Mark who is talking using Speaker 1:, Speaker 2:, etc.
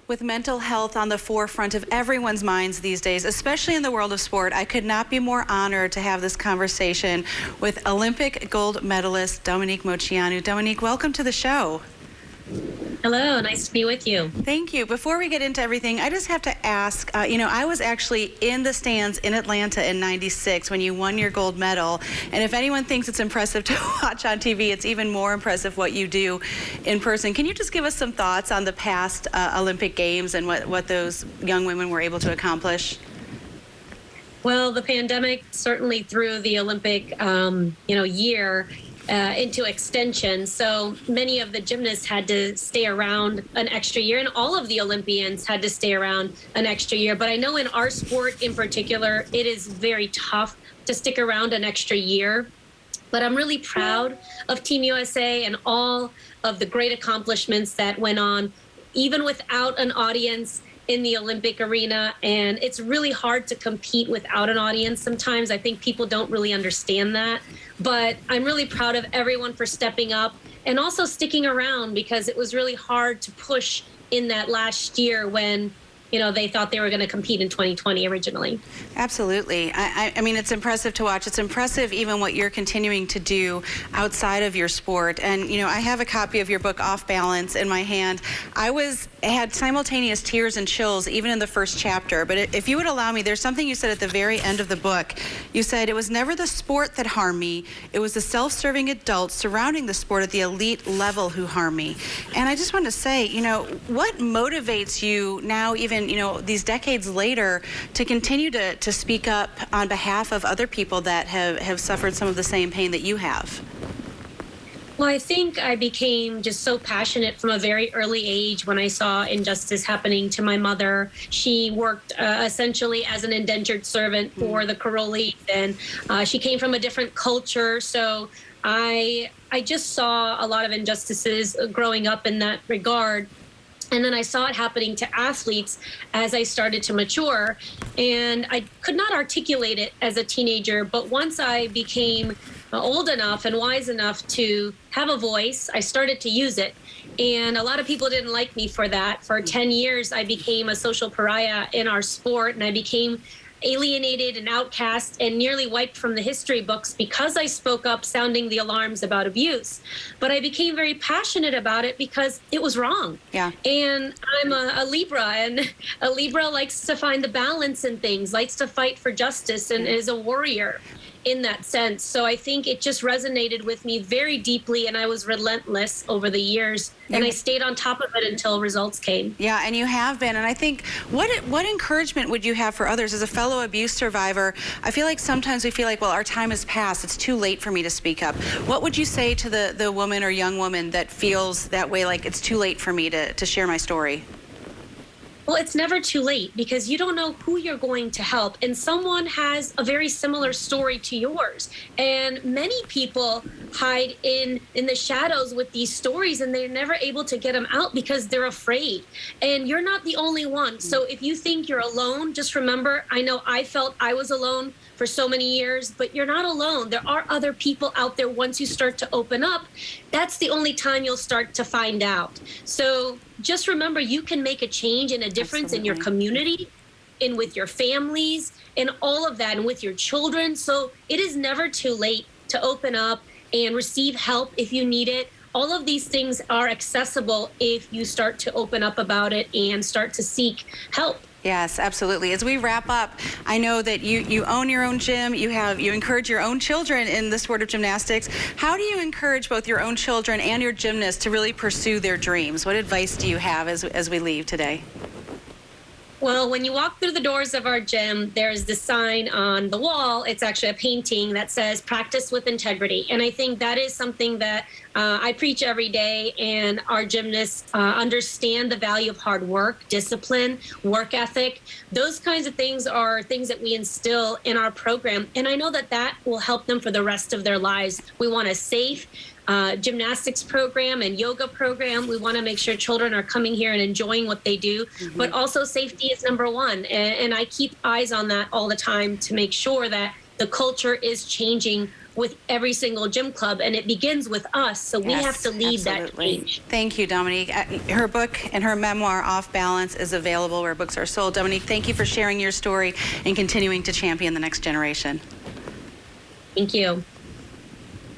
Speaker 1: With mental health on the forefront of everyone's minds these days, especially in the world of sport, I could not be more honored to have this conversation with Olympic gold medalist Dominique Moceanu. Dominique, welcome to the show.
Speaker 2: Hello, nice to be with you.
Speaker 1: Thank you. Before we get into everything, I just have to ask, I was actually in the stands in Atlanta in '96 when you won your gold medal. And if anyone thinks it's impressive to watch on TV, it's even more impressive what you do in person. Can you just give us some thoughts on the past Olympic Games and what those young women were able to accomplish?
Speaker 2: Well, the pandemic certainly threw the Olympic, year into extension. So many of the gymnasts had to stay around an extra year, and all of the Olympians had to stay around an extra year. But I know in our sport in particular, it is very tough to stick around an extra year. But I'm really proud of Team USA and all of the great accomplishments that went on, even without an audience in the Olympic arena. And it's really hard to compete without an audience sometimes. I think people don't really understand that. But I'm really proud of everyone for stepping up and also sticking around, because it was really hard to push in that last year when they thought they were going to compete in 2020 originally.
Speaker 1: Absolutely. I mean, it's impressive to watch. It's impressive even what you're continuing to do outside of your sport. And, I have a copy of your book, Off Balance, in my hand. I had simultaneous tears and chills even in the first chapter. But if you would allow me, there's something you said at the very end of the book. You said, "It was never the sport that harmed me. It was the self-serving adults surrounding the sport at the elite level who harmed me." And I just want to say, what motivates you now, even these decades later, to continue to speak up on behalf of other people that have suffered some of the same pain that you have?
Speaker 2: Well, I think I became just so passionate from a very early age when I saw injustice happening to my mother. She worked essentially as an indentured servant for the Carolis, and she came from a different culture. So I just saw a lot of injustices growing up in that regard. And then I saw it happening to athletes as I started to mature. And I could not articulate it as a teenager, but once I became old enough and wise enough to have a voice, I started to use it. And a lot of people didn't like me for that. For 10 years, I became a social pariah in our sport, and I became alienated and outcast and nearly wiped from the history books because I spoke up sounding the alarms about abuse. But I became very passionate about it because it was wrong.
Speaker 1: Yeah.
Speaker 2: And I'm a Libra, and a Libra likes to find the balance in things, likes to fight for justice, and is a warrior in that sense. So I think it just resonated with me very deeply, and I was relentless over the years, and I stayed on top of it until results came.
Speaker 1: Yeah, and you have been. And I think, what encouragement would you have for others as a fellow abuse survivor? I feel like sometimes we feel like, well, our time has passed. It's too late for me to speak up. What would you say to the woman or young woman that feels that way, like it's too late for me to share my story?
Speaker 2: Well, it's never too late, because you don't know who you're going to help. And someone has a very similar story to yours. And many people hide in the shadows with these stories, and they're never able to get them out because they're afraid. And you're not the only one. So if you think you're alone, just remember, I know I felt I was alone for so many years, but you're not alone. There are other people out there. Once you start to open up, that's the only time you'll start to find out. So just remember, you can make a change and a difference in your community and with your families and all of that, and with your children. So it is never too late to open up and receive help if you need it. All of these things are accessible if you start to open up about it and start to seek help.
Speaker 1: Yes, absolutely. As we wrap up, I know that you own your own gym. You encourage your own children in the sport of gymnastics. How do you encourage both your own children and your gymnasts to really pursue their dreams? What advice do you have as we leave today?
Speaker 2: Well, when you walk through the doors of our gym, there's the sign on the wall. It's actually a painting that says "Practice with Integrity." And I think that is something that I preach every day. And our gymnasts understand the value of hard work, discipline, work ethic. Those kinds of things are things that we instill in our program. And I know that that will help them for the rest of their lives. We want a safe gymnastics program and yoga program. We want to make sure children are coming here and enjoying what they do, but also safety is number one. And I keep eyes on that all the time to make sure that the culture is changing with every single gym club, and it begins with us. So we have to lead that change.
Speaker 1: Thank you, Dominique. Her book and her memoir, Off Balance, is available where books are sold. Dominique, thank you for sharing your story and continuing to champion the next generation.
Speaker 2: Thank you.